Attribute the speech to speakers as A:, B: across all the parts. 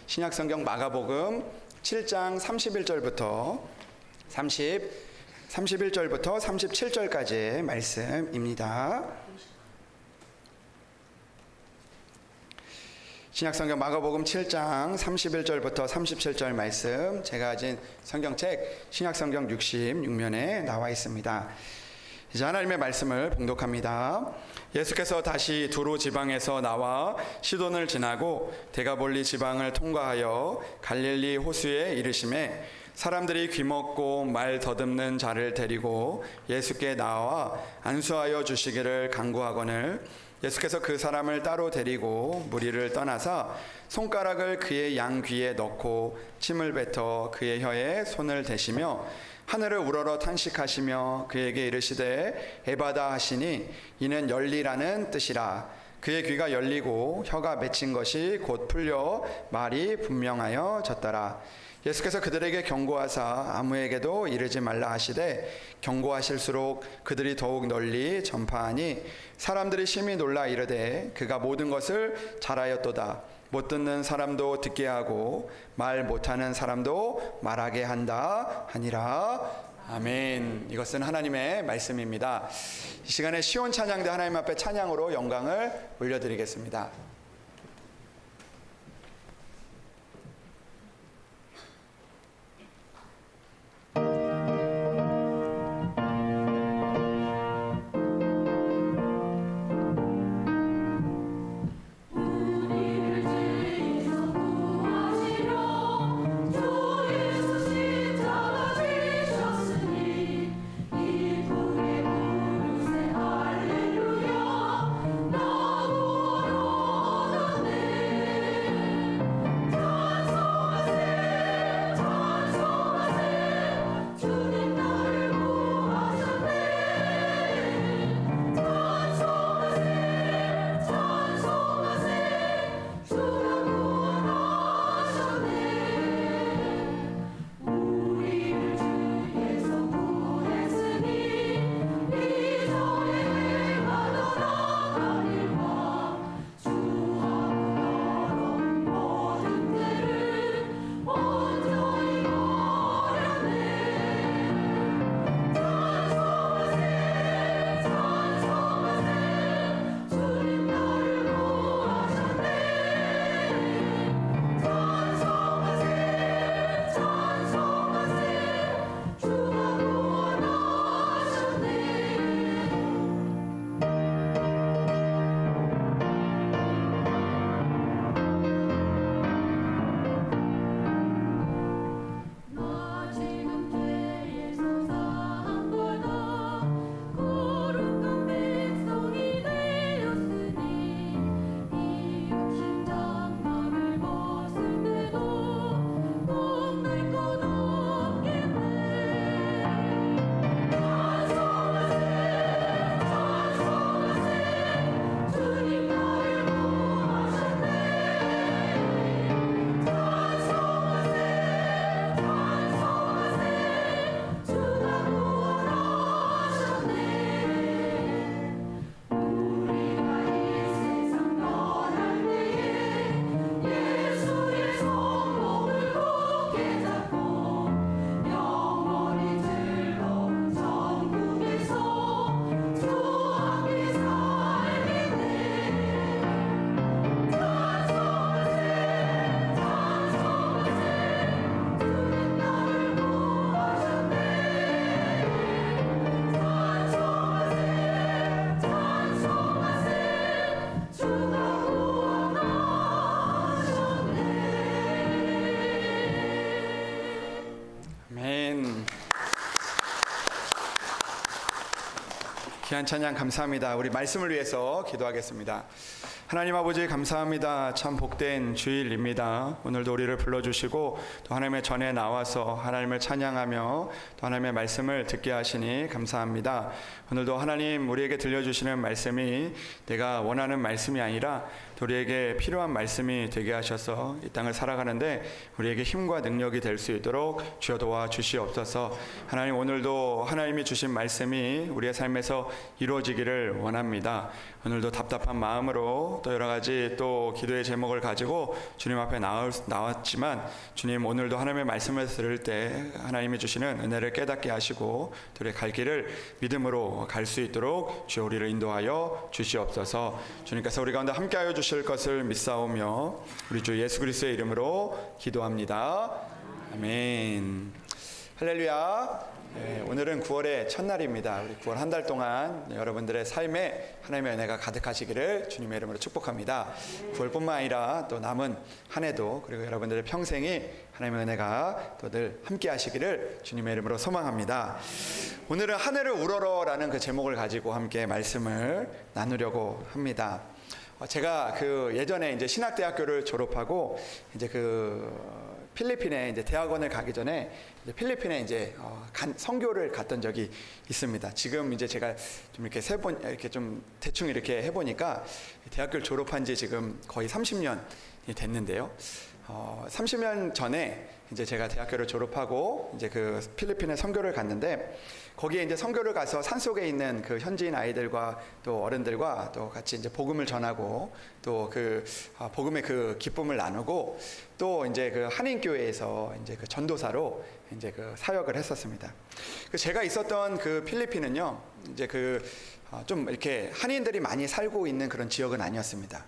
A: 신약성경 마가복음 7장 31절부터 37절까지의 말씀입니다. 신약성경 마가복음 7장 31절부터 37절 말씀, 제가 가진 성경책 신약성경 66면에 나와 있습니다. 이제 하나님의 말씀을 봉독합니다. 예수께서 다시 두로 지방에서 나와 시돈을 지나고 데가볼리 지방을 통과하여 갈릴리 호수에 이르시매 사람들이 귀먹고 말 더듬는 자를 데리고 예수께 나와 안수하여 주시기를 간구하거늘 예수께서 그 사람을 따로 데리고 무리를 떠나사 손가락을 그의 양 귀에 넣고 침을 뱉어 그의 혀에 손을 대시며 하늘을 우러러 탄식하시며 그에게 이르시되 에바다 하시니 이는 열리라는 뜻이라. 그의 귀가 열리고 혀가 맺힌 것이 곧 풀려 말이 분명하여 졌더라. 예수께서 그들에게 경고하사 아무에게도 이르지 말라 하시되 경고하실수록 그들이 더욱 널리 전파하니 사람들이 심히 놀라 이르되 그가 모든 것을 잘하였도다. 못 듣는 사람도 듣게 하고 말 못하는 사람도 말하게 한다 하니라. 아멘. 이것은 하나님의 말씀입니다. 이 시간에 시온 찬양대 하나님 앞에 찬양으로 영광을 올려드리겠습니다. 귀한 찬양 감사합니다. 우리 말씀을 위해서 기도하겠습니다. 하나님 아버지 감사합니다. 참 복된 주일입니다. 오늘도 우리를 불러주시고 또 하나님의 전에 나와서 하나님을 찬양하며 또 하나님의 말씀을 듣게 하시니 감사합니다. 오늘도 하나님 우리에게 들려주시는 말씀이 내가 원하는 말씀이 아니라 또 우리에게 필요한 말씀이 되게 하셔서 이 땅을 살아가는데 우리에게 힘과 능력이 될 수 있도록 주여 도와주시옵소서. 하나님, 오늘도 하나님이 주신 말씀이 우리의 삶에서 이루어지기를 원합니다. 오늘도 답답한 마음으로 또 여러 가지 또 기도의 제목을 가지고 주님 앞에 나왔지만, 주님, 오늘도 하나님의 말씀을 들을 때 하나님이 주시는 은혜를 깨닫게 하시고 또 우리의 갈 길을 믿음으로 갈 수 있도록 주여 우리를 인도하여 주시옵소서. 주님께서 우리 가운데 함께하여 주실 것을 믿사오며 우리 주 예수 그리스도의 이름으로 기도합니다. 아멘. 할렐루야. 네, 오늘은 9월의 첫날입니다. 우리 9월 한 달 동안 여러분들의 삶에 하나님의 은혜가 가득하시기를 주님의 이름으로 축복합니다. 9월뿐만 아니라 또 남은 한 해도, 그리고 여러분들의 평생이 하나님의 은혜가 또 늘 함께 하시기를 주님의 이름으로 소망합니다. 오늘은 하늘을 우러러라는 그 제목을 가지고 함께 말씀을 나누려고 합니다. 제가 예전에 이제 신학대학교를 졸업하고 이제 필리핀에 이제 대학원을 가기 전에 이제 필리핀에 이제 선교를 갔던 적이 있습니다. 지금 이제 제가 좀 이렇게 이렇게 좀 대충 이렇게 해보니까 대학교를 졸업한 지 지금 거의 30년이 됐는데요. 30년 전에 이제 제가 대학교를 졸업하고 이제 필리핀에 선교를 갔는데, 거기에 이제 선교를 가서 산속에 있는 현지인 아이들과 또 어른들과 또 같이 이제 복음을 전하고 또 복음의 기쁨을 나누고 또 이제 한인교회에서 이제 전도사로 이제 사역을 했었습니다. 제가 있었던 필리핀은요, 이제 좀 이렇게 한인들이 많이 살고 있는 그런 지역은 아니었습니다.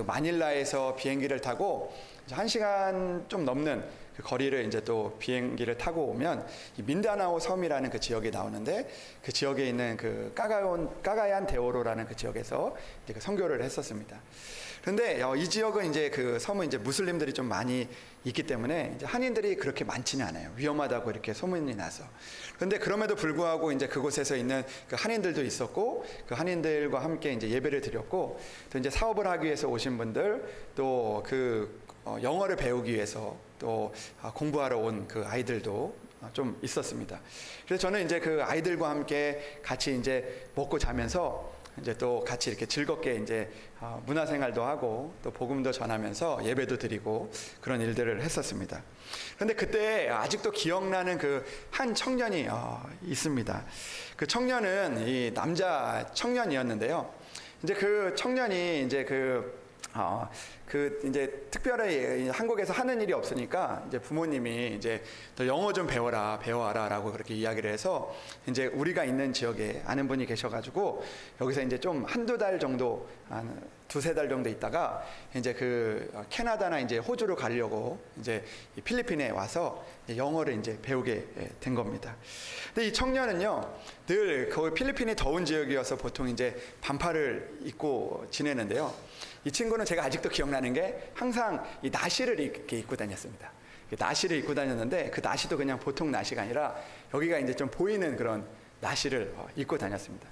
A: 마닐라에서 비행기를 타고 1시간 좀 넘는 거리를 이제 또 비행기를 타고 오면 민다나오 섬이라는 지역이 나오는데, 그 지역에 있는 까가얀 데오로라는 지역에서 이제 선교를 했었습니다. 그런데 이 지역은 이제 섬은 이제 무슬림들이 좀 많이 있기 때문에 이제 한인들이 그렇게 많지는 않아요. 위험하다고 이렇게 소문이 나서. 그런데 그럼에도 불구하고 이제 그곳에서 있는 한인들도 있었고, 한인들과 함께 이제 예배를 드렸고, 또 이제 사업을 하기 위해서 오신 분들, 또 영어를 배우기 위해서 또 공부하러 온 아이들도 좀 있었습니다. 그래서 저는 이제 아이들과 함께 같이 이제 먹고 자면서 이제 또 같이 이렇게 즐겁게 이제 문화생활도 하고 또 복음도 전하면서 예배도 드리고 그런 일들을 했었습니다. 그런데 그때 아직도 기억나는 한 청년이 있습니다. 그 청년은 이 남자 청년이었는데요. 이제 청년이 이제 이제 특별히 한국에서 하는 일이 없으니까 이제 부모님이 이제 너 영어 좀 배워와라라고 그렇게 이야기를 해서 이제 우리가 있는 지역에 아는 분이 계셔가지고 여기서 이제 좀 한두 달 정도, 한 두세 달 정도 있다가 이제 캐나다나 이제 호주로 가려고 이제 필리핀에 와서 영어를 이제 배우게 된 겁니다. 근데 이 청년은요, 늘 필리핀이 더운 지역이어서 보통 이제 반팔을 입고 지내는데요. 이 친구는 제가 아직도 기억나는 게 항상 이 나시를 이렇게 입고 다녔습니다. 나시를 입고 다녔는데 그 나시도 그냥 보통 나시가 아니라 여기가 이제 좀 보이는 그런 나시를 입고 다녔습니다.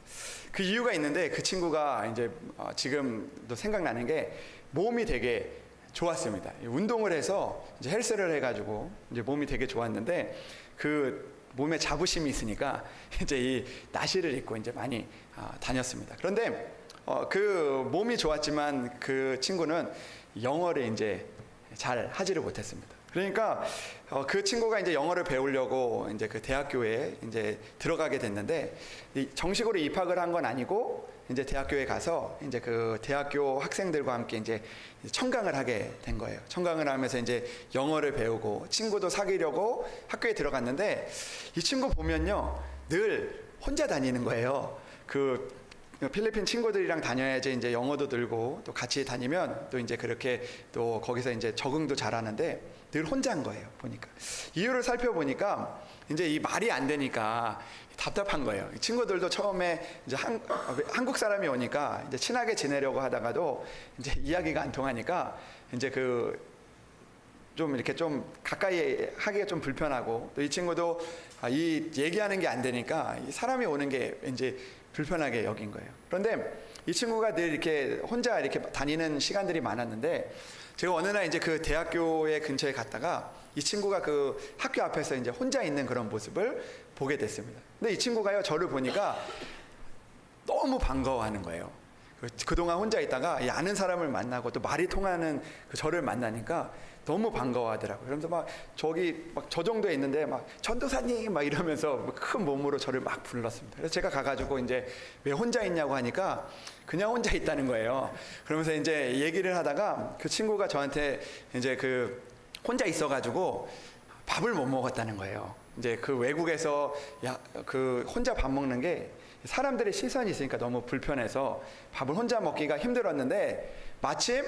A: 그 이유가 있는데, 그 친구가 이제 지금도 생각나는 게 몸이 되게 좋았습니다. 운동을 해서 이제 헬스를 해가지고 이제 몸이 되게 좋았는데 몸에 자부심이 있으니까 이제 이 나시를 입고 이제 많이 다녔습니다. 그런데 몸이 좋았지만 그 친구는 영어를 이제 잘 하지를 못했습니다. 그러니까 그 친구가 이제 영어를 배우려고 이제 대학교에 이제 들어가게 됐는데, 정식으로 입학을 한 건 아니고 이제 대학교에 가서 이제 대학교 학생들과 함께 이제 청강을 하게 된 거예요. 청강을 하면서 이제 영어를 배우고 친구도 사귀려고 학교에 들어갔는데, 이 친구 보면요, 늘 혼자 다니는 거예요. 필리핀 친구들이랑 다녀야지 이제 영어도 늘고 또 같이 다니면 또 이제 그렇게 또 거기서 이제 적응도 잘하는데 늘 혼자인 거예요. 보니까 이유를 살펴보니까 이제 이 말이 안 되니까 답답한 거예요. 친구들도 처음에 이제 한국 사람이 오니까 이제 친하게 지내려고 하다가도 이제 이야기가 안 통하니까 이제 좀 이렇게 좀 가까이 하기가 좀 불편하고, 또 이 친구도 이 얘기하는 게 안 되니까 이 사람이 오는 게 왠지 불편하게 여긴 거예요. 그런데 이 친구가 늘 이렇게 혼자 이렇게 다니는 시간들이 많았는데, 제가 어느 날 이제 대학교의 근처에 갔다가 이 친구가 학교 앞에서 이제 혼자 있는 그런 모습을 보게 됐습니다. 근데 이 친구가요, 저를 보니까 너무 반가워하는 거예요. 그동안 혼자 있다가 이 아는 사람을 만나고 또 말이 통하는 그 저를 만나니까 너무 반가워하더라고요. 그러면서 막 저기 막 저 정도에 있는데 막 전도사님 막 이러면서 큰 몸으로 저를 막 불렀습니다. 그래서 제가 가가지고 이제 왜 혼자 있냐고 하니까 그냥 혼자 있다는 거예요. 그러면서 이제 얘기를 하다가 그 친구가 저한테 이제 그 혼자 있어가지고 밥을 못 먹었다는 거예요. 이제 그 외국에서 그 혼자 밥 먹는 게 사람들의 시선이 있으니까 너무 불편해서 밥을 혼자 먹기가 힘들었는데 마침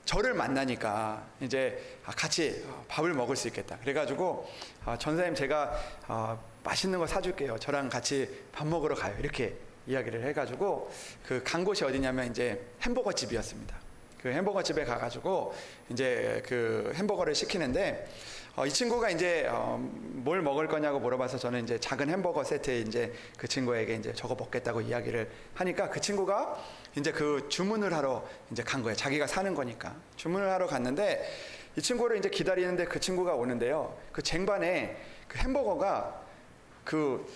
A: 저를 만나니까 이제 같이 밥을 먹을 수 있겠다. 그래가지고 전사님 제가 맛있는 거 사줄게요. 저랑 같이 밥 먹으러 가요. 이렇게 이야기를 해가지고 그 간 곳이 어디냐면 이제 햄버거 집이었습니다. 그 햄버거 집에 가가지고 이제 그 햄버거를 시키는데 이 친구가 이제 뭘 먹을 거냐고 물어봐서 저는 이제 작은 햄버거 세트 이제 그 친구에게 이제 저거 먹겠다고 이야기를 하니까 그 친구가 이제 그 주문을 하러 이제 간 거예요. 자기가 사는 거니까 주문을 하러 갔는데 이 친구를 이제 기다리는데 그 친구가 오는데요. 그 쟁반에 그 햄버거가 그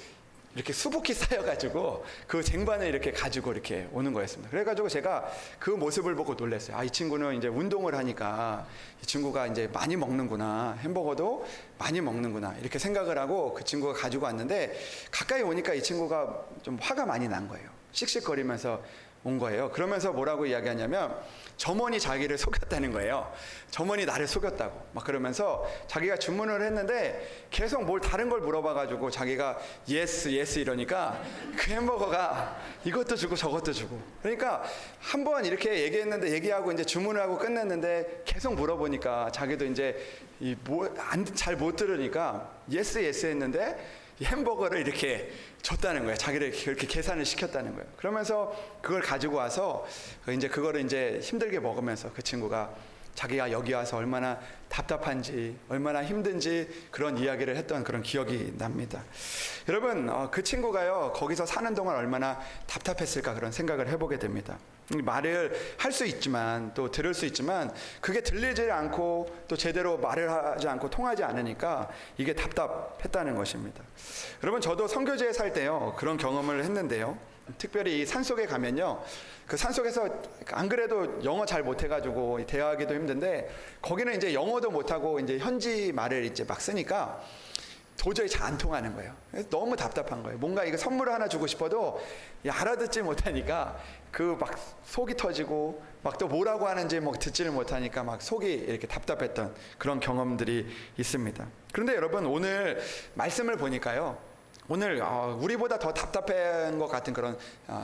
A: 이렇게 수북히 쌓여가지고 그 쟁반을 이렇게 가지고 이렇게 오는 거였습니다. 그래가지고 제가 그 모습을 보고 놀랐어요. 이 친구는 이제 운동을 하니까 이 친구가 이제 많이 먹는구나. 햄버거도 많이 먹는구나. 이렇게 생각을 하고 그 친구가 가지고 왔는데 가까이 오니까 이 친구가 좀 화가 많이 난 거예요. 씩씩거리면서 온 거예요. 그러면서 뭐라고 이야기하냐면 점원이 자기를 속였다는 거예요. 점원이 나를 속였다고 막 그러면서 자기가 주문을 했는데 계속 뭘 다른 걸 물어봐가지고 자기가 예스 이러니까 그 햄버거가 이것도 주고 저것도 주고 그러니까 한번 이렇게 얘기했는데 얘기하고 이제 주문을 하고 끝냈는데 계속 물어보니까 자기도 이제 잘 못 들으니까 예스 했는데 이 햄버거를 이렇게 줬다는 거예요. 자기를 그렇게 계산을 시켰다는 거예요. 그러면서 그걸 가지고 와서 이제 그거를 이제 힘들게 먹으면서 그 친구가 자기가 여기 와서 얼마나 답답한지 얼마나 힘든지 그런 이야기를 했던 그런 기억이 납니다. 여러분 그 친구가요 거기서 사는 동안 얼마나 답답했을까 그런 생각을 해보게 됩니다. 말을 할 수 있지만 또 들을 수 있지만 그게 들리지 않고 또 제대로 말을 하지 않고 통하지 않으니까 이게 답답했다는 것입니다. 여러분 저도 선교지에 살 때요 그런 경험을 했는데요. 특별히 이 산속에 가면요 그 산속에서 안 그래도 영어 잘 못해가지고 대화하기도 힘든데 거기는 이제 영어도 못하고 이제 현지 말을 이제 막 쓰니까 도저히 잘 안 통하는 거예요. 너무 답답한 거예요. 뭔가 이거 선물을 하나 주고 싶어도 알아듣지 못하니까 그 막 속이 터지고 막 또 뭐라고 하는지 뭐 듣지를 못하니까 막 속이 이렇게 답답했던 그런 경험들이 있습니다. 그런데 여러분 오늘 말씀을 보니까요. 오늘 우리보다 더 답답한 것 같은 그런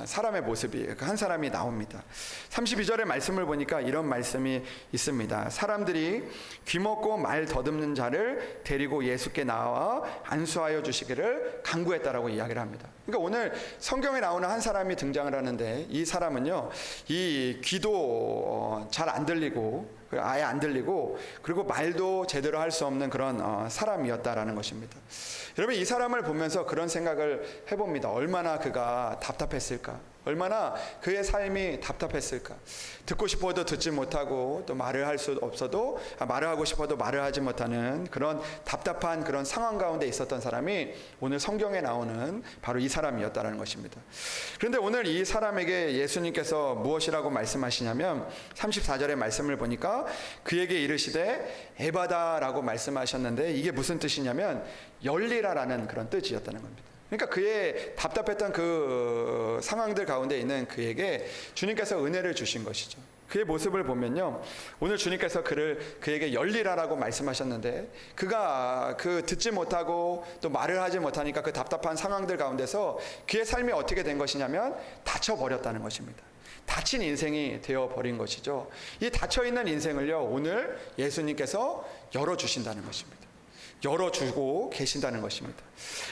A: 사람의 모습이 한 사람이 나옵니다. 32절의 말씀을 보니까 이런 말씀이 있습니다. 사람들이 귀먹고 말 더듬는 자를 데리고 예수께 나와 안수하여 주시기를 간구했다라고 이야기를 합니다. 그러니까 오늘 성경에 나오는 한 사람이 등장을 하는데 이 사람은요 이 귀도 잘 안 들리고 아예 안 들리고 그리고 말도 제대로 할 수 없는 그런 사람이었다라는 것입니다. 여러분 이 사람을 보면서 그런 생각을 해봅니다. 얼마나 그가 답답했을까? 얼마나 그의 삶이 답답했을까? 듣고 싶어도 듣지 못하고 또 말을 할 수 없어도 말을 하고 싶어도 말을 하지 못하는 그런 답답한 그런 상황 가운데 있었던 사람이 오늘 성경에 나오는 바로 이 사람이었다는 것입니다. 그런데 오늘 이 사람에게 예수님께서 무엇이라고 말씀하시냐면 34절의 말씀을 보니까 그에게 이르시되 에바다라고 말씀하셨는데 이게 무슨 뜻이냐면 열리라라는 그런 뜻이었다는 겁니다. 그러니까 그의 답답했던 그 상황들 가운데 있는 그에게 주님께서 은혜를 주신 것이죠. 그의 모습을 보면요 오늘 주님께서 그에게 열리라라고 말씀하셨는데 그가 그 듣지 못하고 또 말을 하지 못하니까 그 답답한 상황들 가운데서 그의 삶이 어떻게 된 것이냐면 닫혀버렸다는 것입니다. 닫힌 인생이 되어버린 것이죠. 이 닫혀있는 인생을요 오늘 예수님께서 열어주신다는 것입니다. 열어주고 계신다는 것입니다.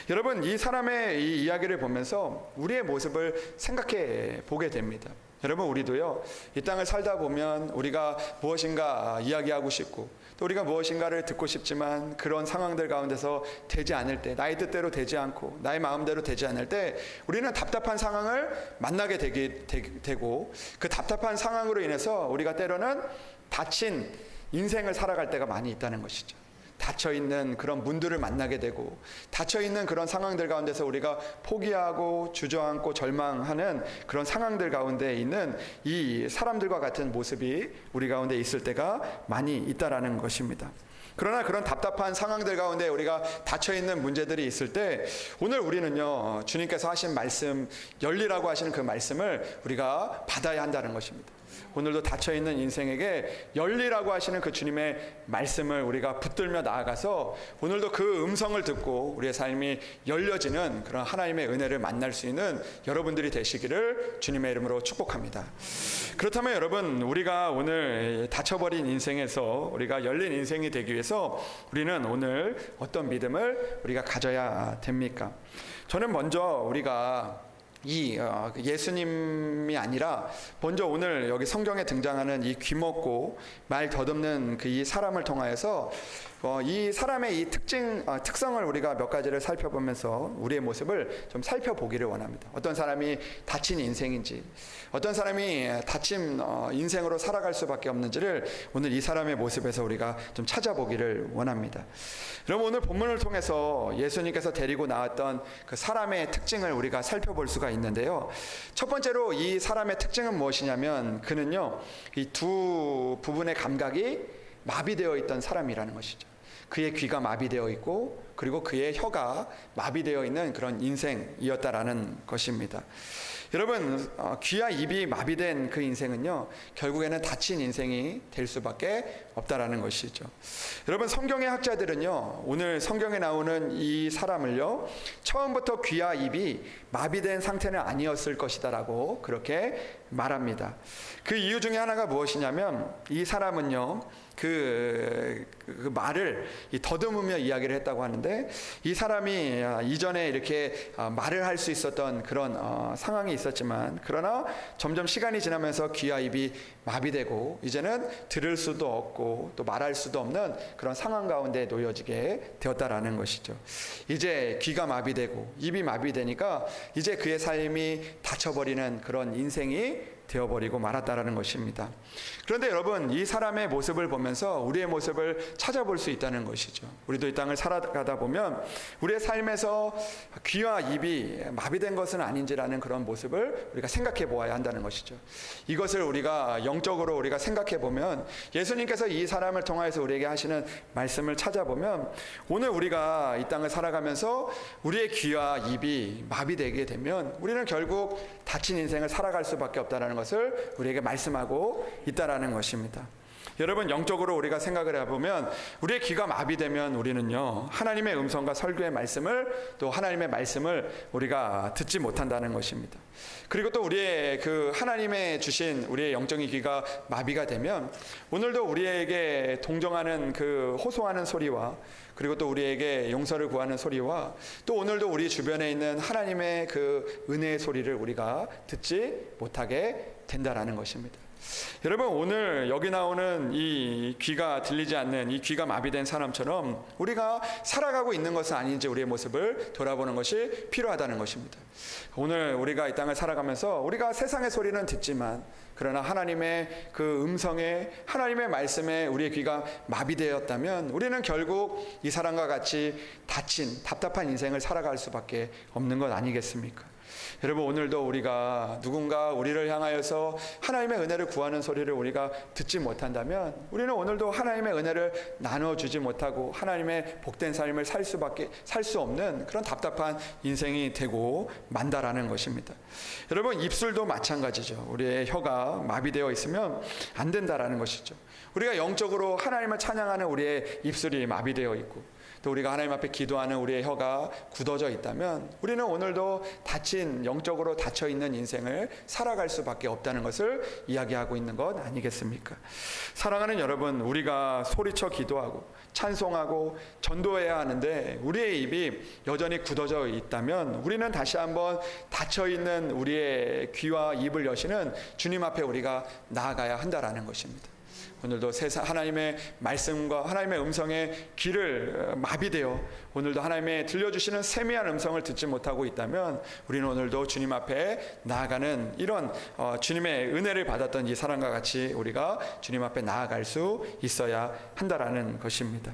A: 여러분 이 사람의 이 이야기를 보면서 우리의 모습을 생각해 보게 됩니다. 여러분 우리도요 이 땅을 살다 보면 우리가 무엇인가 이야기하고 싶고 또 우리가 무엇인가를 듣고 싶지만 그런 상황들 가운데서 되지 않을 때 나의 뜻대로 되지 않고 나의 마음대로 되지 않을 때 우리는 답답한 상황을 만나게 되고 그 답답한 상황으로 인해서 우리가 때로는 닫힌 인생을 살아갈 때가 많이 있다는 것이죠. 닫혀있는 그런 문들을 만나게 되고 닫혀있는 그런 상황들 가운데서 우리가 포기하고 주저앉고 절망하는 그런 상황들 가운데 있는 이 사람들과 같은 모습이 우리 가운데 있을 때가 많이 있다라는 것입니다. 그러나 그런 답답한 상황들 가운데 우리가 닫혀있는 문제들이 있을 때 오늘 우리는요, 주님께서 하신 말씀, 열리라고 하시는 그 말씀을 우리가 받아야 한다는 것입니다. 오늘도 닫혀있는 인생에게 열리라고 하시는 그 주님의 말씀을 우리가 붙들며 나아가서 오늘도 그 음성을 듣고 우리의 삶이 열려지는 그런 하나님의 은혜를 만날 수 있는 여러분들이 되시기를 주님의 이름으로 축복합니다. 그렇다면 여러분, 우리가 오늘 닫혀버린 인생에서 우리가 열린 인생이 되기 위해서 우리는 오늘 어떤 믿음을 우리가 가져야 됩니까? 저는 먼저 우리가 예수님이 아니라 먼저 오늘 여기 성경에 등장하는 이 귀먹고 말 더듬는 그 이 사람을 통하여서 이 사람의 이 특성을 우리가 몇 가지를 살펴보면서 우리의 모습을 좀 살펴보기를 원합니다. 어떤 사람이 닫힌 인생인지, 어떤 사람이 닫힌 인생으로 살아갈 수밖에 없는지를 오늘 이 사람의 모습에서 우리가 좀 찾아보기를 원합니다. 그럼 오늘 본문을 통해서 예수님께서 데리고 나왔던 그 사람의 특징을 우리가 살펴볼 수가 있는데요. 첫 번째로 이 사람의 특징은 무엇이냐면 그는요, 이 두 부분의 감각이 마비되어 있던 사람이라는 것이죠. 그의 귀가 마비되어 있고 그리고 그의 혀가 마비되어 있는 그런 인생이었다라는 것입니다. 여러분, 귀와 입이 마비된 그 인생은요, 결국에는 닫힌 인생이 될 수밖에 없다라는 것이죠. 여러분, 성경의 학자들은요, 오늘 성경에 나오는 이 사람을요, 처음부터 귀와 입이 마비된 상태는 아니었을 것이다라고 그렇게 말합니다. 그 이유 중에 하나가 무엇이냐면 이 사람은요, 그 말을 더듬으며 이야기를 했다고 하는데, 이 사람이 이전에 이렇게 말을 할 수 있었던 그런 상황이 있었지만, 그러나 점점 시간이 지나면서 귀와 입이 마비되고 이제는 들을 수도 없고 또 말할 수도 없는 그런 상황 가운데 놓여지게 되었다라는 것이죠. 이제 귀가 마비되고 입이 마비되니까 이제 그의 삶이 닫혀버리는 그런 인생이 되어버리고 말았다라는 것입니다. 그런데 여러분, 이 사람의 모습을 보면서 우리의 모습을 찾아볼 수 있다는 것이죠. 우리도 이 땅을 살아가다 보면 우리의 삶에서 귀와 입이 마비된 것은 아닌지라는 그런 모습을 우리가 생각해 보아야 한다는 것이죠. 이것을 우리가 영적으로 우리가 생각해 보면, 예수님께서 이 사람을 통하여서 우리에게 하시는 말씀을 찾아보면, 오늘 우리가 이 땅을 살아가면서 우리의 귀와 입이 마비되게 되면 우리는 결국 닫힌 인생을 살아갈 수밖에 없다는 것을 우리에게 말씀하고 있다라는 것입니다. 여러분, 영적으로 우리가 생각을 해보면 우리의 귀가 마비되면 우리는요, 하나님의 음성과 설교의 말씀을, 또 하나님의 말씀을 우리가 듣지 못한다는 것입니다. 그리고 또 우리의 그 하나님의 주신 우리의 영적인 귀가 마비가 되면 오늘도 우리에게 동정하는 그 호소하는 소리와, 그리고 또 우리에게 용서를 구하는 소리와, 또 오늘도 우리 주변에 있는 하나님의 그 은혜의 소리를 우리가 듣지 못하게 된다라는 것입니다. 여러분, 오늘 여기 나오는 이 귀가 들리지 않는 이 귀가 마비된 사람처럼 우리가 살아가고 있는 것은 아닌지 우리의 모습을 돌아보는 것이 필요하다는 것입니다. 오늘 우리가 이 땅을 살아가면서 우리가 세상의 소리는 듣지만, 그러나 하나님의 그 음성에, 하나님의 말씀에 우리의 귀가 마비되었다면 우리는 결국 이 사람과 같이 닫힌 답답한 인생을 살아갈 수밖에 없는 것 아니겠습니까? 여러분, 오늘도 우리가 누군가 우리를 향하여서 하나님의 은혜를 구하는 소리를 우리가 듣지 못한다면 우리는 오늘도 하나님의 은혜를 나눠주지 못하고 하나님의 복된 삶을 살 수 없는 그런 답답한 인생이 되고 만다라는 것입니다. 여러분, 입술도 마찬가지죠. 우리의 혀가 마비되어 있으면 안 된다라는 것이죠. 우리가 영적으로 하나님을 찬양하는 우리의 입술이 마비되어 있고, 또 우리가 하나님 앞에 기도하는 우리의 혀가 굳어져 있다면 우리는 오늘도 닫힌, 영적으로 닫혀있는 인생을 살아갈 수밖에 없다는 것을 이야기하고 있는 것 아니겠습니까? 사랑하는 여러분, 우리가 소리쳐 기도하고 찬송하고 전도해야 하는데 우리의 입이 여전히 굳어져 있다면 우리는 다시 한번 닫혀있는 우리의 귀와 입을 여시는 주님 앞에 우리가 나아가야 한다라는 것입니다. 오늘도 하나님의 말씀과 하나님의 음성에 귀를 마비되어 오늘도 하나님의 들려주시는 세미한 음성을 듣지 못하고 있다면 우리는 오늘도 주님 앞에 나아가는 이런 주님의 은혜를 받았던 이 사람과 같이 우리가 주님 앞에 나아갈 수 있어야 한다라는 것입니다.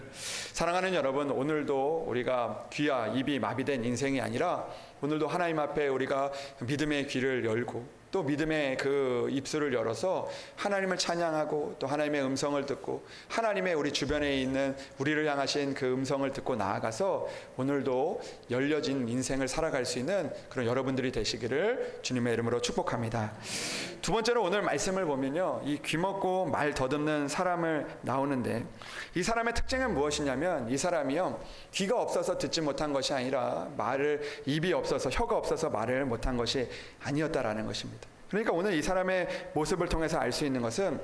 A: 사랑하는 여러분, 오늘도 우리가 귀와 입이 마비된 인생이 아니라 오늘도 하나님 앞에 우리가 믿음의 귀를 열고 또 믿음의 그 입술을 열어서 하나님을 찬양하고 또 하나님의 음성을 듣고 하나님의 우리 주변에 있는 우리를 향하신 그 음성을 듣고 나아가서 오늘도 열려진 인생을 살아갈 수 있는 그런 여러분들이 되시기를 주님의 이름으로 축복합니다. 두 번째로 오늘 말씀을 보면요, 이 귀먹고 말 더듬는 사람을 나오는데 이 사람의 특징은 무엇이냐면 이 사람이요, 귀가 없어서 듣지 못한 것이 아니라 입이 없어서 혀가 없어서 말을 못한 것이 아니었다라는 것입니다. 그러니까 오늘 이 사람의 모습을 통해서 알 수 있는 것은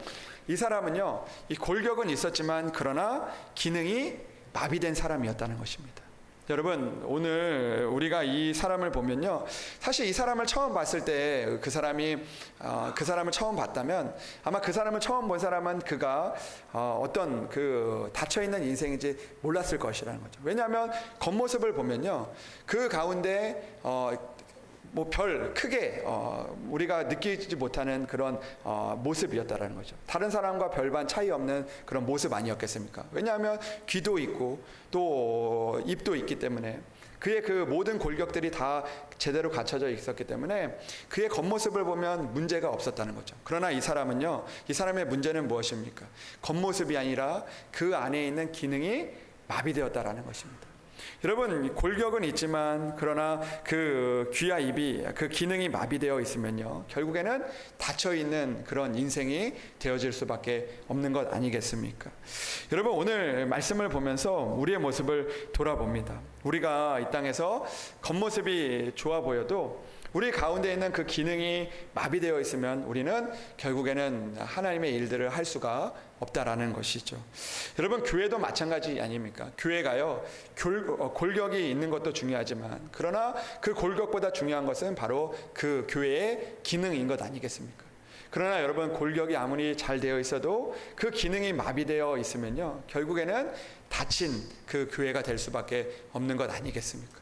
A: 이 사람은요, 이 골격은 있었지만 그러나 기능이 마비된 사람이었다는 것입니다. 여러분, 오늘 우리가 이 사람을 보면요, 사실 이 사람을 처음 봤을 때 그 사람을 처음 봤다면 아마 그 사람을 처음 본 사람은 그가 어떤 그 닫혀있는 인생인지 몰랐을 것이라는 거죠. 왜냐하면 겉모습을 보면요, 그 가운데 별 크게 우리가 느끼지 못하는 그런 모습이었다라는 거죠. 다른 사람과 별반 차이 없는 그런 모습 아니었겠습니까? 왜냐하면 귀도 있고 또 입도 있기 때문에 그의 그 모든 골격들이 다 제대로 갖춰져 있었기 때문에 그의 겉모습을 보면 문제가 없었다는 거죠. 그러나 이 사람은요, 이 사람의 문제는 무엇입니까? 겉모습이 아니라 그 안에 있는 기능이 마비되었다라는 것입니다. 여러분, 골격은 있지만 그러나 그 귀와 입이 그 기능이 마비되어 있으면요, 결국에는 닫혀있는 그런 인생이 되어질 수밖에 없는 것 아니겠습니까? 여러분, 오늘 말씀을 보면서 우리의 모습을 돌아봅니다. 우리가 이 땅에서 겉모습이 좋아 보여도 우리 가운데 있는 그 기능이 마비되어 있으면 우리는 결국에는 하나님의 일들을 할 수가 없다라는 것이죠. 여러분, 교회도 마찬가지 아닙니까? 교회가요, 골격이 있는 것도 중요하지만 그러나 그 골격보다 중요한 것은 바로 그 교회의 기능인 것 아니겠습니까? 그러나 여러분, 골격이 아무리 잘 되어 있어도 그 기능이 마비되어 있으면요, 결국에는 닫힌 그 교회가 될 수밖에 없는 것 아니겠습니까?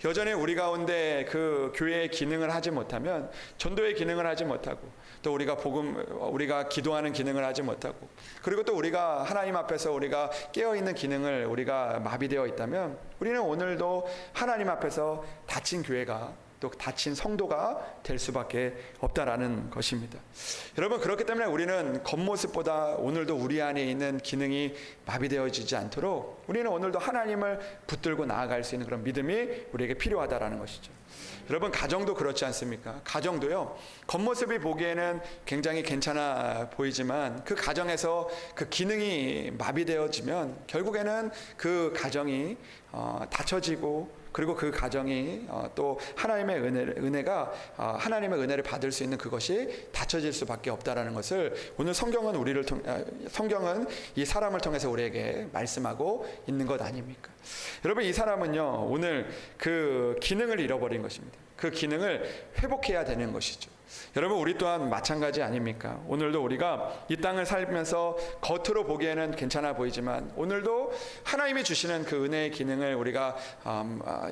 A: 여전히 우리 가운데 그 교회의 기능을 하지 못하면, 전도의 기능을 하지 못하고 또 우리가 기도하는 기능을 하지 못하고, 그리고 또 우리가 하나님 앞에서 우리가 깨어있는 기능을 우리가 마비되어 있다면 우리는 오늘도 하나님 앞에서 닫힌 교회가 또 닫힌 성도가 될 수밖에 없다라는 것입니다. 여러분, 그렇기 때문에 우리는 겉모습보다 오늘도 우리 안에 있는 기능이 마비되어지지 않도록 우리는 오늘도 하나님을 붙들고 나아갈 수 있는 그런 믿음이 우리에게 필요하다라는 것이죠. 여러분, 가정도 그렇지 않습니까? 가정도요, 겉모습이 보기에는 굉장히 괜찮아 보이지만 그 가정에서 그 기능이 마비되어지면 결국에는 그 가정이 닫혀지고, 그리고 그 가정이 또 하나님의 은혜가 하나님의 은혜를 받을 수 있는 그것이 닫혀질 수밖에 없다라는 것을 오늘 성경은 성경은 이 사람을 통해서 우리에게 말씀하고 있는 것 아닙니까? 여러분, 이 사람은요, 오늘 그 기능을 잃어버린 것입니다. 그 기능을 회복해야 되는 것이죠. 여러분, 우리 또한 마찬가지 아닙니까? 오늘도 우리가 이 땅을 살면서 겉으로 보기에는 괜찮아 보이지만 오늘도 하나님이 주시는 그 은혜의 기능을 우리가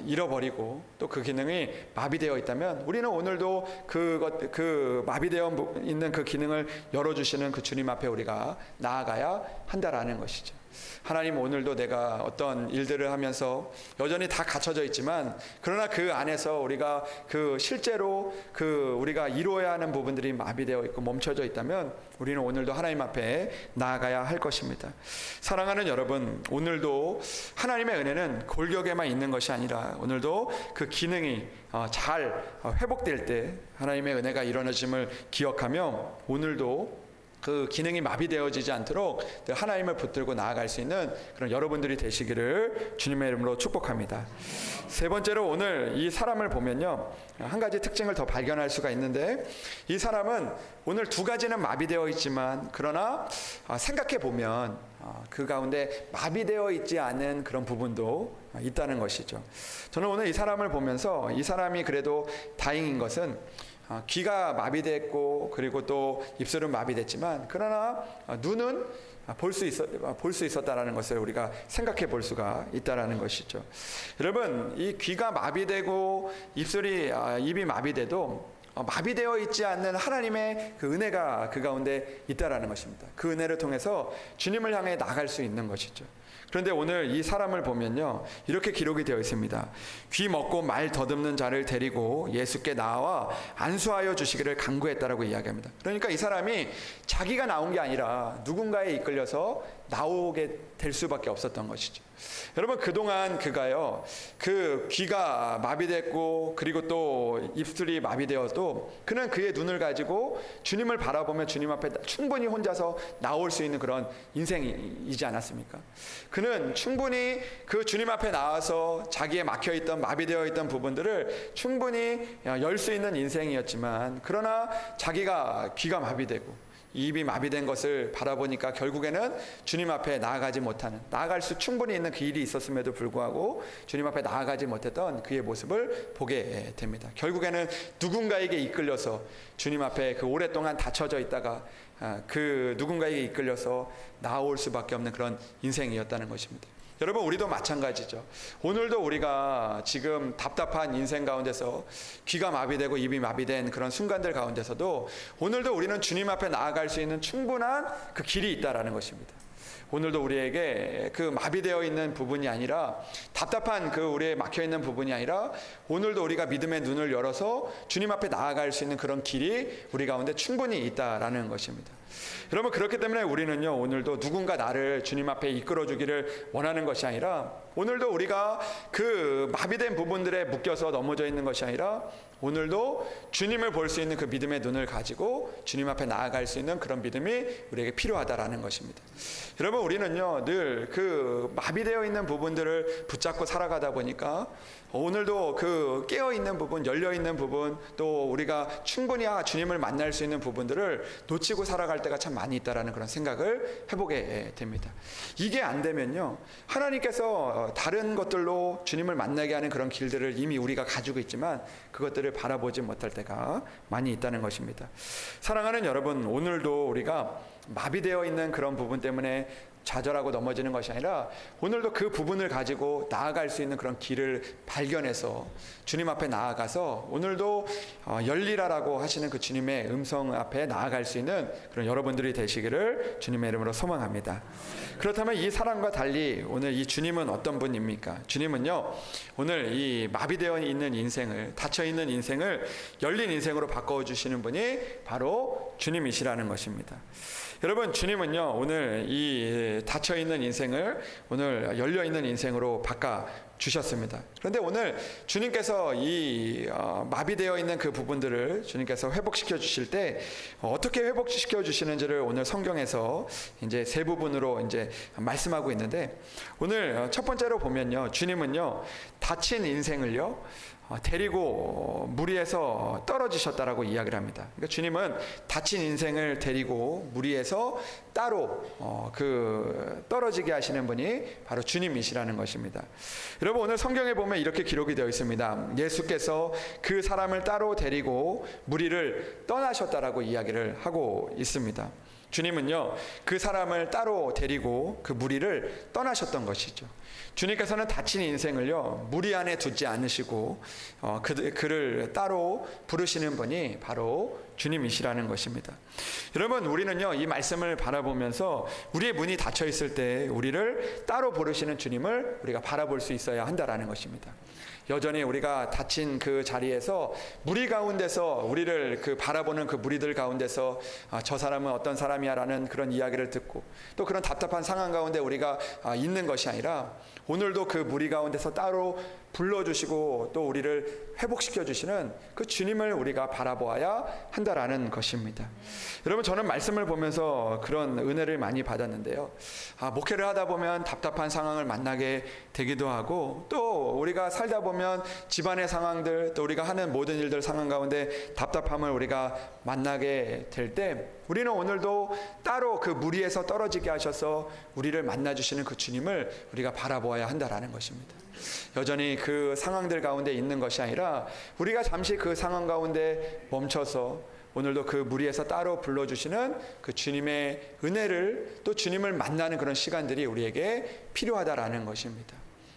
A: 잃어버리고 또 그 기능이 마비되어 있다면 우리는 오늘도 그 마비되어 있는 그 기능을 열어주시는 그 주님 앞에 우리가 나아가야 한다라는 것이죠. 하나님, 오늘도 내가 어떤 일들을 하면서 여전히 다 갖춰져 있지만 그러나 그 안에서 우리가 실제로 우리가 이루어야 하는 부분들이 마비되어 있고 멈춰져 있다면 우리는 오늘도 하나님 앞에 나아가야 할 것입니다. 사랑하는 여러분, 오늘도 하나님의 은혜는 골격에만 있는 것이 아니라 오늘도 그 기능이 잘 회복될 때 하나님의 은혜가 일어나짐을 기억하며 오늘도 그 기능이 마비되어지지 않도록 하나님을 붙들고 나아갈 수 있는 그런 여러분들이 되시기를 주님의 이름으로 축복합니다. 세 번째로 오늘 이 사람을 보면요, 한 가지 특징을 더 발견할 수가 있는데 이 사람은 오늘 두 가지는 마비되어 있지만 그러나 생각해 보면 그 가운데 마비되어 있지 않은 그런 부분도 있다는 것이죠. 저는 오늘 이 사람을 보면서 이 사람이 그래도 다행인 것은 귀가 마비됐고 그리고 또 입술은 마비됐지만 그러나 눈은 볼 수 있었다라는 것을 우리가 생각해 볼 수가 있다라는 것이죠. 여러분, 이 귀가 마비되고 입이 마비돼도 마비되어 있지 않는 하나님의 그 은혜가 그 가운데 있다라는 것입니다. 그 은혜를 통해서 주님을 향해 나갈 수 있는 것이죠. 그런데 오늘 이 사람을 보면요, 이렇게 기록이 되어 있습니다. 귀 먹고 말 더듬는 자를 데리고 예수께 나와 안수하여 주시기를 간구했다라고 이야기합니다. 그러니까 이 사람이 자기가 나온 게 아니라 누군가에 이끌려서 나오게 될 수밖에 없었던 것이죠. 여러분, 그동안 그가요, 그 귀가 마비됐고 그리고 또 입술이 마비되어도 그는 그의 눈을 가지고 주님을 바라보며 주님 앞에 충분히 혼자서 나올 수 있는 그런 인생이지 않았습니까? 그는 충분히 그 주님 앞에 나와서 자기의 막혀있던 마비되어 있던 부분들을 충분히 열 수 있는 인생이었지만, 그러나 자기가 귀가 마비되고 입이 마비된 것을 바라보니까 결국에는 주님 앞에 나아갈 수 충분히 있는 그 일이 있었음에도 불구하고 주님 앞에 나아가지 못했던 그의 모습을 보게 됩니다. 결국에는 누군가에게 이끌려서 주님 앞에 그 오랫동안 닫혀져 있다가 그 누군가에게 이끌려서 나올 수밖에 없는 그런 인생이었다는 것입니다. 여러분, 우리도 마찬가지죠. 오늘도 우리가 지금 답답한 인생 가운데서 귀가 마비되고 입이 마비된 그런 순간들 가운데서도 오늘도 우리는 주님 앞에 나아갈 수 있는 충분한 그 길이 있다라는 것입니다. 오늘도 우리에게 그 마비되어 있는 부분이 아니라, 답답한 그 우리의 막혀있는 부분이 아니라, 오늘도 우리가 믿음의 눈을 열어서 주님 앞에 나아갈 수 있는 그런 길이 우리 가운데 충분히 있다라는 것입니다. 여러분, 그렇기 때문에 우리는요, 오늘도 누군가 나를 주님 앞에 이끌어 주기를 원하는 것이 아니라, 오늘도 우리가 그 마비된 부분들에 묶여서 넘어져 있는 것이 아니라, 오늘도 주님을 볼 수 있는 그 믿음의 눈을 가지고 주님 앞에 나아갈 수 있는 그런 믿음이 우리에게 필요하다라는 것입니다. 여러분, 우리는요, 늘 그 마비되어 있는 부분들을 붙잡고 살아가다 보니까 오늘도 그 깨어있는 부분, 열려있는 부분, 또 우리가 충분히 주님을 만날 수 있는 부분들을 놓치고 살아갈 때가 참 많이 있다라는 그런 생각을 해보게 됩니다. 이게 안 되면요, 하나님께서 다른 것들로 주님을 만나게 하는 그런 길들을 이미 우리가 가지고 있지만 그것들을 바라보지 못할 때가 많이 있다는 것입니다. 사랑하는 여러분, 오늘도 우리가 마비되어 있는 그런 부분 때문에 좌절하고 넘어지는 것이 아니라, 오늘도 그 부분을 가지고 나아갈 수 있는 그런 길을 발견해서 주님 앞에 나아가서 오늘도 열리라라고 하시는 그 주님의 음성 앞에 나아갈 수 있는 그런 여러분들이 되시기를 주님의 이름으로 소망합니다. 그렇다면 이 사람과 달리 오늘 이 주님은 어떤 분입니까? 주님은요, 오늘 이 마비되어 있는 인생을, 닫혀 있는 인생을 열린 인생으로 바꿔주시는 분이 바로 주님이시라는 것입니다. 여러분, 주님은요, 오늘 이 닫혀있는 인생을 오늘 열려있는 인생으로 바꿔주셨습니다. 그런데 오늘 주님께서 이 마비되어 있는 그 부분들을 주님께서 회복시켜 주실 때 어떻게 회복시켜 주시는지를 오늘 성경에서 이제 세 부분으로 이제 말씀하고 있는데, 오늘 첫 번째로 보면요, 주님은요, 닫힌 인생을요, 데리고 무리에서 떨어지셨다라고 이야기를 합니다. 그러니까 주님은 닫힌 인생을 데리고 무리에서 따로 떨어지게 하시는 분이 바로 주님이시라는 것입니다. 여러분, 오늘 성경에 보면 이렇게 기록이 되어 있습니다. 예수께서 그 사람을 따로 데리고 무리를 떠나셨다라고 이야기를 하고 있습니다. 주님은요, 그 사람을 따로 데리고 그 무리를 떠나셨던 것이죠. 주님께서는 닫힌 인생을요, 무리 안에 두지 않으시고 그를 따로 부르시는 분이 바로 주님이시라는 것입니다. 여러분, 우리는요, 이 말씀을 바라보면서 우리의 문이 닫혀 있을 때 우리를 따로 부르시는 주님을 우리가 바라볼 수 있어야 한다라는 것입니다. 여전히 우리가 닫힌 그 자리에서 무리 가운데서 우리를 그 바라보는 그 무리들 가운데서 저 사람은 어떤 사람이야 라는 그런 이야기를 듣고 또 그런 답답한 상황 가운데 우리가 있는 것이 아니라, 오늘도 그 무리 가운데서 따로 불러주시고 또 우리를 회복시켜 주시는 그 주님을 우리가 바라보아야 한다라는 것입니다. 여러분, 저는 말씀을 보면서 그런 은혜를 많이 받았는데요, 목회를 하다 보면 답답한 상황을 만나게 되기도 하고, 또 우리가 살다 보면 집안의 상황들, 또 우리가 하는 모든 일들 상황 가운데 답답함을 우리가 만나게 될 때, 우리는 오늘도 따로 그 무리에서 떨어지게 하셔서 우리를 만나주시는 그 주님을 우리가 바라보아야 한다라는 것입니다. 여전히 그 상황들 가운데 있는 것이 아니라 우리가 잠시 그 상황 가운데 멈춰서 오늘도 그 무리에서 따로 불러주시는 그 주님의 은혜를, 또 주님을 만나는 그런 시간들이 우리에게 필요하다라는 것입니다.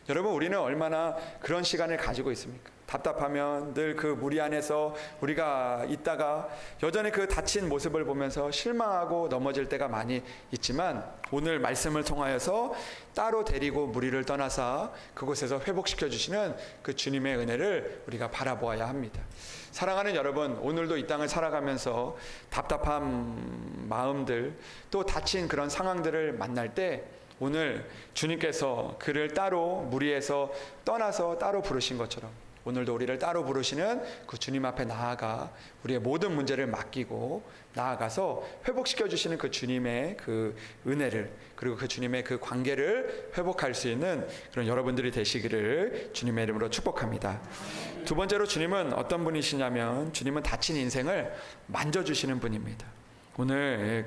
A: 여러분, 우리는 얼마나 그런 시간을 가지고 있습니까? 답답하면 늘 그 무리 안에서 우리가 있다가 여전히 그 다친 모습을 보면서 실망하고 넘어질 때가 많이 있지만, 오늘 말씀을 통하여서 따로 데리고 무리를 떠나서 그곳에서 회복시켜 주시는 그 주님의 은혜를 우리가 바라보아야 합니다. 사랑하는 여러분, 오늘도 이 땅을 살아가면서 답답한 마음들, 또 다친 그런 상황들을 만날 때 오늘 주님께서 그를 따로 무리에서 떠나서 따로 부르신 것처럼 오늘도 우리를 따로 부르시는 그 주님 앞에 나아가 우리의 모든 문제를 맡기고 나아가서 회복시켜 주시는 그 주님의 그 은혜를, 그리고 그 주님의 그 관계를 회복할 수 있는 그런 여러분들이 되시기를 주님의 이름으로 축복합니다. 두 번째로, 주님은 어떤 분이시냐면 주님은 다친 인생을 만져주시는 분입니다. 오늘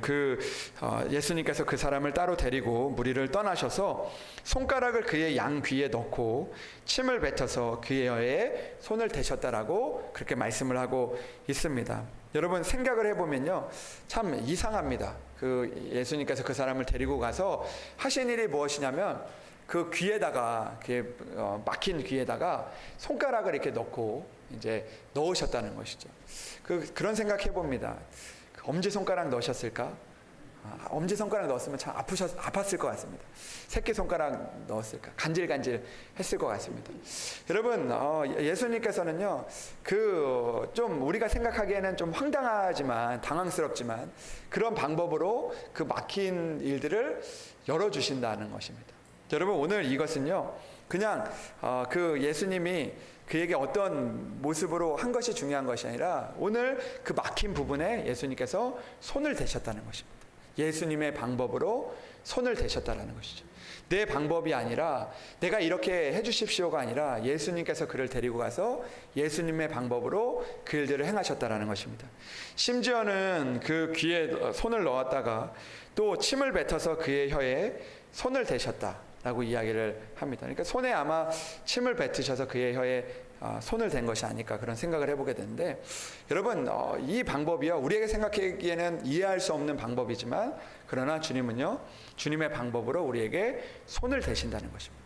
A: 예수님께서 그 사람을 따로 데리고 무리를 떠나셔서 손가락을 그의 양 귀에 넣고 침을 뱉어서 그의 혀에 손을 대셨다라고 그렇게 말씀을 하고 있습니다. 여러분, 생각을 해보면요, 참 이상합니다. 예수님께서 그 사람을 데리고 가서 하신 일이 무엇이냐면 그 귀에다가, 막힌 귀에다가 손가락을 이렇게 넣고 이제 넣으셨다는 것이죠. 그런 생각 해봅니다. 엄지손가락 넣으셨을까? 엄지손가락 넣었으면 참 아팠을 것 같습니다. 새끼손가락 넣었을까? 간질간질 했을 것 같습니다. 여러분, 예수님께서는요, 좀 우리가 생각하기에는 좀 황당하지만, 당황스럽지만, 그런 방법으로 그 막힌 일들을 열어주신다는 것입니다. 여러분, 오늘 이것은요, 그냥 예수님이 그에게 어떤 모습으로 한 것이 중요한 것이 아니라 오늘 그 막힌 부분에 예수님께서 손을 대셨다는 것입니다. 예수님의 방법으로 손을 대셨다는 것이죠. 내 방법이 아니라 내가 이렇게 해주십시오가 아니라 예수님께서 그를 데리고 가서 예수님의 방법으로 그 일들을 행하셨다는 것입니다. 심지어는 그 귀에 손을 넣었다가 또 침을 뱉어서 그의 혀에 손을 대셨다라고 이야기를 합니다. 그러니까 손에 아마 침을 뱉으셔서 그의 혀에 손을 댄 것이 아닐까, 그런 생각을 해보게 되는데, 여러분, 이 방법이요, 우리에게 생각하기에는 이해할 수 없는 방법이지만, 그러나 주님은요, 주님의 방법으로 우리에게 손을 대신다는 것입니다.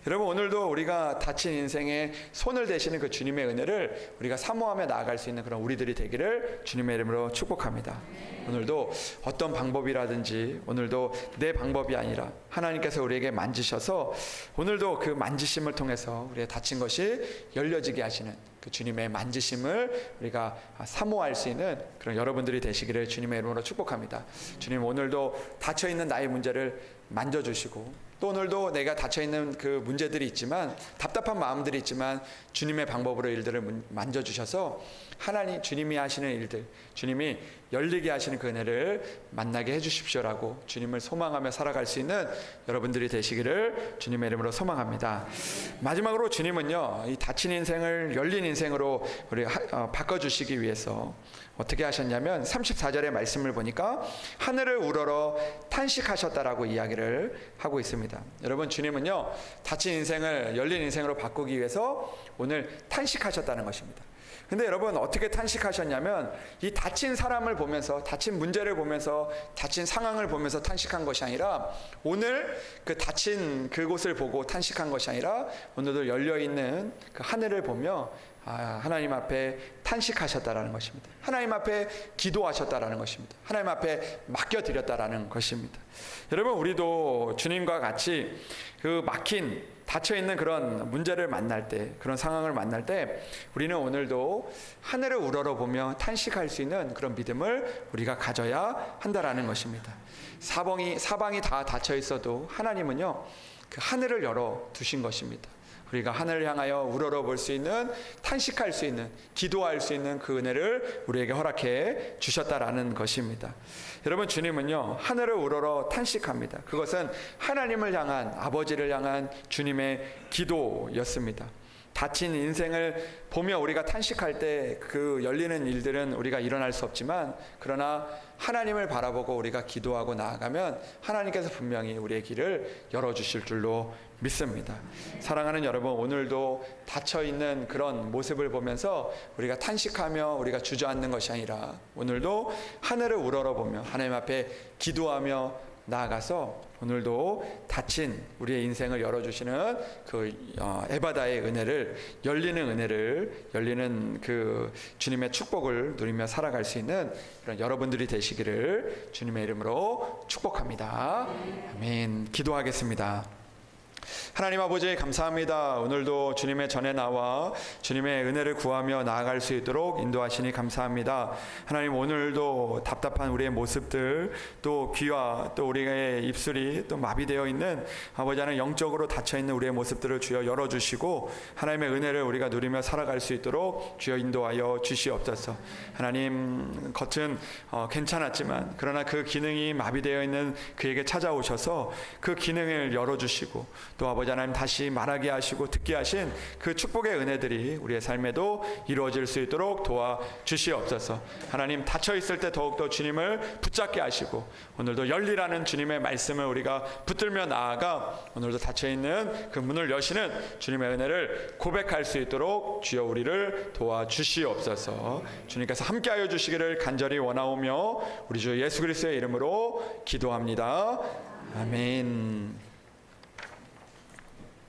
A: 여러분, 오늘도 우리가 다친 인생에 손을 대시는 그 주님의 은혜를 우리가 사모하며 나아갈 수 있는 그런 우리들이 되기를 주님의 이름으로 축복합니다. 오늘도 어떤 방법이라든지, 오늘도 내 방법이 아니라 하나님께서 우리에게 만지셔서 오늘도 그 만지심을 통해서 우리의 다친 것이 열려지게 하시는 그 주님의 만지심을 우리가 사모할 수 있는 그런 여러분들이 되시기를 주님의 이름으로 축복합니다. 주님, 오늘도 닫혀있는 나의 문제를 만져주시고, 또 오늘도 내가 닫혀있는 그 문제들이 있지만, 답답한 마음들이 있지만 주님의 방법으로 일들을 만져주셔서 하나님, 주님이 하시는 일들, 주님이 열리게 하시는 그 은혜를 만나게 해주십시오라고 주님을 소망하며 살아갈 수 있는 여러분들이 되시기를 주님의 이름으로 소망합니다. 마지막으로, 주님은요, 이 다친 인생을 열린 인생으로 우리 바꿔주시기 위해서 어떻게 하셨냐면 34절의 말씀을 보니까 하늘을 우러러 탄식하셨다라고 이야기를 하고 있습니다. 여러분, 주님은요, 다친 인생을 열린 인생으로 바꾸기 위해서 오늘 탄식하셨다는 것입니다. 근데 여러분, 어떻게 탄식하셨냐면 이 다친 사람을 보면서, 다친 문제를 보면서, 다친 상황을 보면서 탄식한 것이 아니라, 오늘 그 다친 그곳을 보고 탄식한 것이 아니라 오늘도 열려있는 그 하늘을 보며 하나님 앞에 탄식하셨다라는 것입니다. 하나님 앞에 기도하셨다라는 것입니다. 하나님 앞에 맡겨드렸다라는 것입니다. 여러분, 우리도 주님과 같이 그 막힌, 닫혀있는 그런 문제를 만날 때, 그런 상황을 만날 때 우리는 오늘도 하늘을 우러러 보며 탄식할 수 있는 그런 믿음을 우리가 가져야 한다라는 것입니다. 사방이 다 닫혀 있어도 하나님은요, 그 하늘을 열어 두신 것입니다. 우리가 하늘을 향하여 우러러 볼 수 있는, 탄식할 수 있는, 기도할 수 있는 그 은혜를 우리에게 허락해 주셨다라는 것입니다. 여러분, 주님은요, 하늘을 우러러 탄식합니다. 그것은 하나님을 향한, 아버지를 향한 주님의 기도였습니다. 닫힌 인생을 보며 우리가 탄식할 때 그 열리는 일들은 우리가 일어날 수 없지만, 그러나 하나님을 바라보고 우리가 기도하고 나아가면 하나님께서 분명히 우리의 길을 열어주실 줄로 믿습니다. 사랑하는 여러분, 오늘도 닫혀있는 그런 모습을 보면서 우리가 탄식하며 우리가 주저앉는 것이 아니라, 오늘도 하늘을 우러러보며 하나님 앞에 기도하며 나아가서 오늘도 닫힌 우리의 인생을 열어주시는 그 에바다의 은혜를, 열리는 그 주님의 축복을 누리며 살아갈 수 있는 그런 여러분들이 되시기를 주님의 이름으로 축복합니다. 아멘. 기도하겠습니다. 하나님 아버지, 감사합니다. 오늘도 주님의 전에 나와 주님의 은혜를 구하며 나아갈 수 있도록 인도하시니 감사합니다. 하나님, 오늘도 답답한 우리의 모습들, 또 귀와 또 우리의 입술이 또 마비되어 있는 아버지 하나님, 영적으로 닫혀있는 우리의 모습들을 주여 열어주시고 하나님의 은혜를 우리가 누리며 살아갈 수 있도록 주여 인도하여 주시옵소서. 하나님, 겉은 괜찮았지만 그러나 그 기능이 마비되어 있는 그에게 찾아오셔서 그 기능을 열어주시고, 또 아버지 하나님, 다시 말하게 하시고 듣게 하신 그 축복의 은혜들이 우리의 삶에도 이루어질 수 있도록 도와주시옵소서. 하나님, 닫혀 있을 때 더욱더 주님을 붙잡게 하시고, 오늘도 열리라는 주님의 말씀을 우리가 붙들며 나아가 오늘도 닫혀 있는 그 문을 여시는 주님의 은혜를 고백할 수 있도록 주여 우리를 도와주시옵소서. 주님께서 함께하여 주시기를 간절히 원하오며 우리 주 예수 그리스도의 이름으로 기도합니다. 아멘.